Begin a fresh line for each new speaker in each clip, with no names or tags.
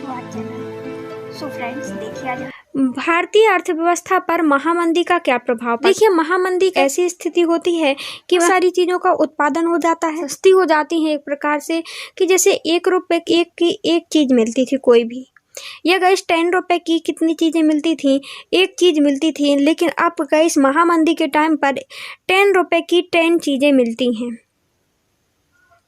To our channel. So friends, देखिए आज भारतीय अर्थव्यवस्था पर महामंदी का क्या प्रभाव। देखिए, महामंदी ऐसी स्थिति होती है कि सारी चीजों का उत्पादन हो जाता है, सस्ती हो जाती है एक प्रकार से, कि जैसे 1 रुपए की एक चीज मिलती थी कोई भी, या गैस 10 रुपए की कितनी चीजें मिलती थी, एक चीज मिलती थी। लेकिन अब गैस महामंदी के टाइम पर 10 रुपए की 10 चीजें मिलती हैं।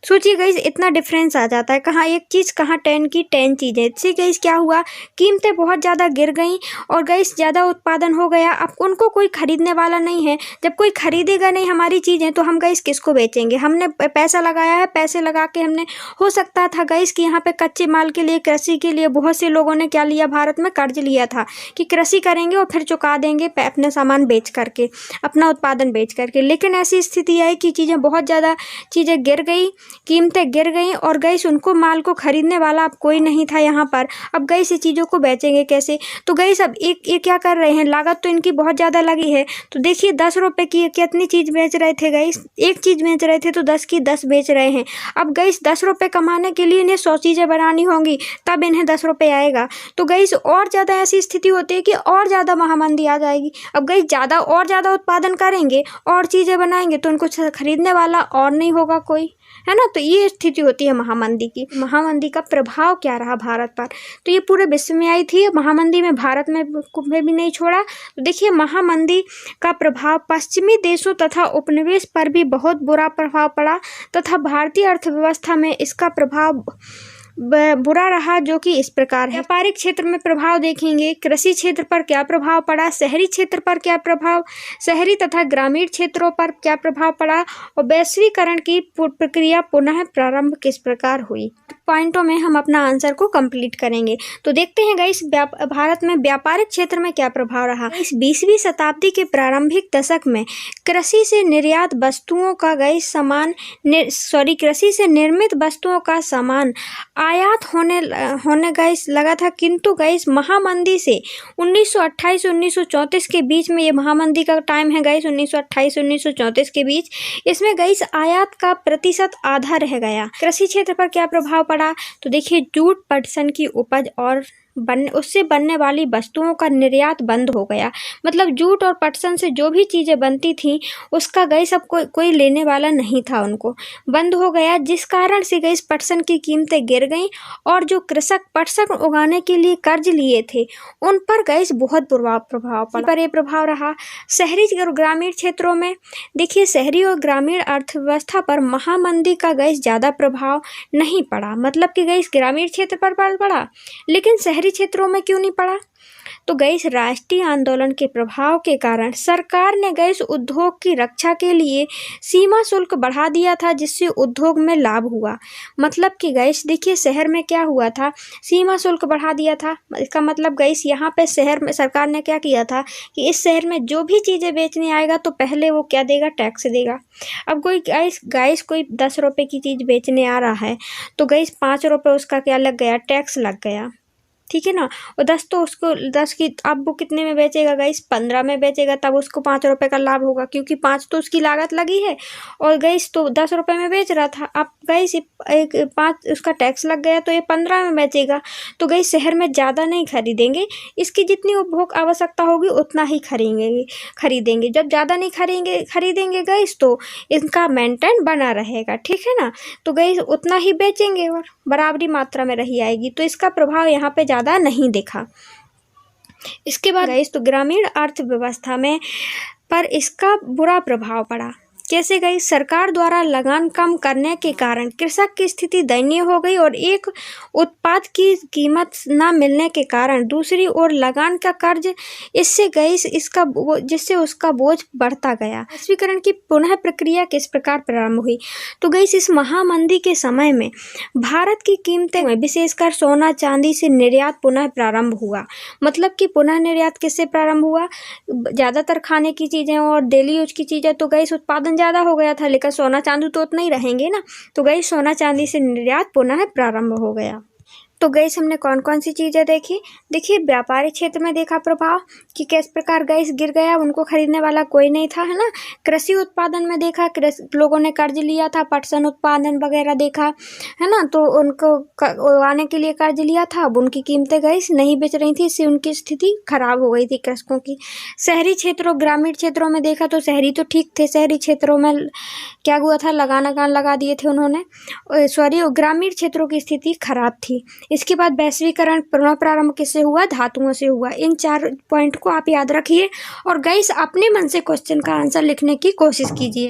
सोचिए गाइस, इतना डिफरेंस आ जाता है, कहाँ एक चीज़, कहाँ 10 की 10 चीज़ें। इससे गाइस क्या हुआ, कीमतें बहुत ज़्यादा गिर गईं और गाइस ज़्यादा उत्पादन हो गया। अब उनको कोई खरीदने वाला नहीं है। जब कोई खरीदेगा नहीं हमारी चीज़ें, तो हम गाइस किसको बेचेंगे। हमने पैसा लगाया है, पैसे लगा के हमने, हो सकता था गाइस कि यहाँ पे कच्चे माल के लिए, कृषि के लिए बहुत से लोगों ने क्या लिया, भारत में कर्ज लिया था कि कृषि करेंगे और फिर चुका देंगे अपने सामान बेच करके, अपना उत्पादन बेच करके। लेकिन ऐसी स्थिति आई कि चीज़ें बहुत ज़्यादा चीज़ें गिर गई, कीमतें गिर गई और गैस उनको माल को खरीदने वाला अब कोई नहीं था यहाँ पर। अब गैस ये चीज़ों को बेचेंगे कैसे। तो गैस अब ये क्या कर रहे हैं, लागत तो इनकी बहुत ज़्यादा लगी है। तो देखिए 10 रुपए की कितनी चीज़ बेच रहे थे गैस, एक चीज़ बेच रहे थे तो 10 की 10 बेच रहे हैं। अब गैस 10 रुपये कमाने के लिए इन्हें 100 चीज़ें बनानी होंगी, तब इन्हें 10 रुपये आएगा। तो गैस और ज़्यादा ऐसी स्थिति होती है कि और ज़्यादा महामंदी आ जाएगी। अब गैस ज़्यादा और ज़्यादा उत्पादन करेंगे और चीज़ें बनाएंगे तो उनको खरीदने वाला और नहीं होगा कोई, है ना। तो ये स्थिति होती है महामंदी की। महामंदी का प्रभाव क्या रहा भारत पर, तो ये पूरे विश्व में आई थी महामंदी में, भारत में भी नहीं छोड़ा। तो देखिए, महामंदी का प्रभाव पश्चिमी देशों तथा उपनिवेश पर भी बहुत बुरा प्रभाव पड़ा तथा भारतीय अर्थव्यवस्था में इसका प्रभाव बुरा रहा, जो कि इस प्रकार है। व्यापारिक क्षेत्र में प्रभाव देखेंगे, कृषि क्षेत्र पर क्या प्रभाव पड़ा, शहरी क्षेत्र पर क्या प्रभाव, शहरी तथा ग्रामीण क्षेत्रों पर क्या प्रभाव पड़ा, और वैश्वीकरण की प्रक्रिया पुनः प्रारंभ किस प्रकार हुई। पॉइंटों में हम अपना आंसर को कंप्लीट करेंगे। तो देखते हैं गाइस, भारत में व्यापारिक क्षेत्र में क्या प्रभाव रहा। इस 20वीं शताब्दी के प्रारंभिक दशक में कृषि से निर्यात वस्तुओं का कृषि से निर्मित वस्तुओं का सामान आयात होने गाइस लगा था। किंतु गाइस महामंदी से 1928-1934 के बीच में, ये महामंदी का टाइम है गाइस, 1928-1934 के बीच, इसमें गाइस आयात का प्रतिशत आधा रह गया। कृषि क्षेत्र पर क्या प्रभाव पड़ा, तो देखिए जूट पटसन की उपज और उससे बनने वाली वस्तुओं का निर्यात बंद हो गया। मतलब जूट और पटसन से जो भी चीज़ें बनती थी उसका गैस अब कोई लेने वाला नहीं था, उनको बंद हो गया, जिस कारण से गैस पटसन की कीमतें गिर गईं और जो कृषक पटसन उगाने के लिए कर्ज लिए थे उन पर गैस बहुत बुरा प्रभाव पड़ा। पर यह प्रभाव रहा शहरी और ग्रामीण क्षेत्रों में। देखिए, शहरी और ग्रामीण अर्थव्यवस्था पर महामंदी का गैस ज़्यादा प्रभाव नहीं पड़ा। मतलब कि गैस ग्रामीण क्षेत्र पर पड़ा, लेकिन शहरी क्षेत्रों में क्यों नहीं पड़ा। तो गैस राष्ट्रीय आंदोलन के प्रभाव के कारण सरकार ने गैस उद्योग की रक्षा के लिए सीमा शुल्क बढ़ा दिया था, जिससे उद्योग में लाभ हुआ। मतलब कि गैस देखिए, शहर में क्या हुआ था, सीमा शुल्क बढ़ा दिया था। इसका मतलब गैस यहाँ पे शहर में सरकार ने क्या किया था कि इस शहर में जो भी चीज़ें बेचने आएगा तो पहले वो क्या देगा, टैक्स देगा। अब कोई गैस कोई 10 रुपये की चीज़ बेचने आ रहा है तो गैस 5 रुपये उसका क्या लग गया, टैक्स लग गया, ठीक है ना। और 10 तो उसको 10 की, अब वो कितने में बेचेगा गाइस, 15 में बेचेगा, तब उसको 5 रुपये का लाभ होगा, क्योंकि 5 तो उसकी लागत लगी है और गैस तो 10 रुपये में बेच रहा था। अब गैस 5 उसका टैक्स लग गया तो ये 15 में बेचेगा। तो गैस शहर में ज़्यादा नहीं खरीदेंगे, इसकी जितनी उपभोग आवश्यकता होगी उतना ही खरीदेंगे। जब ज़्यादा नहीं खरीदेंगे गैस तो इनका मेंटेन बना रहेगा, ठीक है ना। तो गैस उतना ही बेचेंगे और बराबरी मात्रा में रही आएगी। तो इसका प्रभाव यहाँ पे ज़्यादा नहीं देखा। इसके बाद गैस तो ग्रामीण अर्थव्यवस्था में पर इसका बुरा प्रभाव पड़ा। कैसे गई, सरकार द्वारा लगान कम करने के कारण कृषक की स्थिति दयनीय हो गई और एक उत्पाद की कीमत न मिलने के कारण दूसरी ओर लगान का कर्ज, इससे गई जिससे उसका बोझ बढ़ता गया। वैश्वीकरण की पुनः प्रक्रिया किस प्रकार प्रारंभ हुई, तो गई इस महामंदी के समय में भारत की कीमतें में विशेषकर सोना चांदी से निर्यात पुनः प्रारंभ हुआ। मतलब कि पुनः निर्यात किससे प्रारंभ हुआ, ज़्यादातर खाने की चीज़ें और डेली यूज की चीज़ें तो गई उत्पादन ज़्यादा हो गया था, लेकिन सोना चांदी तो उतना ही रहेंगे ना। तो गई सोना चांदी से निर्यात पुनः प्रारंभ हो गया। तो गाइस हमने कौन कौन सी चीजें देखी। देखिए व्यापारिक क्षेत्र में देखा प्रभाव कि किस प्रकार गाइस गिर गया, उनको खरीदने वाला कोई नहीं था, है ना। कृषि उत्पादन में देखा लोगों ने कर्ज लिया था, पटसन उत्पादन वगैरह देखा, है ना। तो उनको उगाने के लिए कर्ज लिया था, अब उनकी कीमतें गाइस नहीं बेच रही थी, इससे उनकी स्थिति खराब हो गई थी कृषकों की। शहरी क्षेत्रों ग्रामीण क्षेत्रों में देखा तो शहरी तो ठीक थे, शहरी क्षेत्रों में क्या हुआ था, लगान लगा दिए थे उन्होंने, सॉरी ग्रामीण क्षेत्रों की स्थिति खराब थी। इसके बाद वैश्वीकरण पुनः प्रारंभ किससे हुआ, धातुओं से हुआ। इन 4 पॉइंट को आप याद रखिए और गाइस अपने मन से क्वेश्चन का आंसर लिखने की कोशिश कीजिए।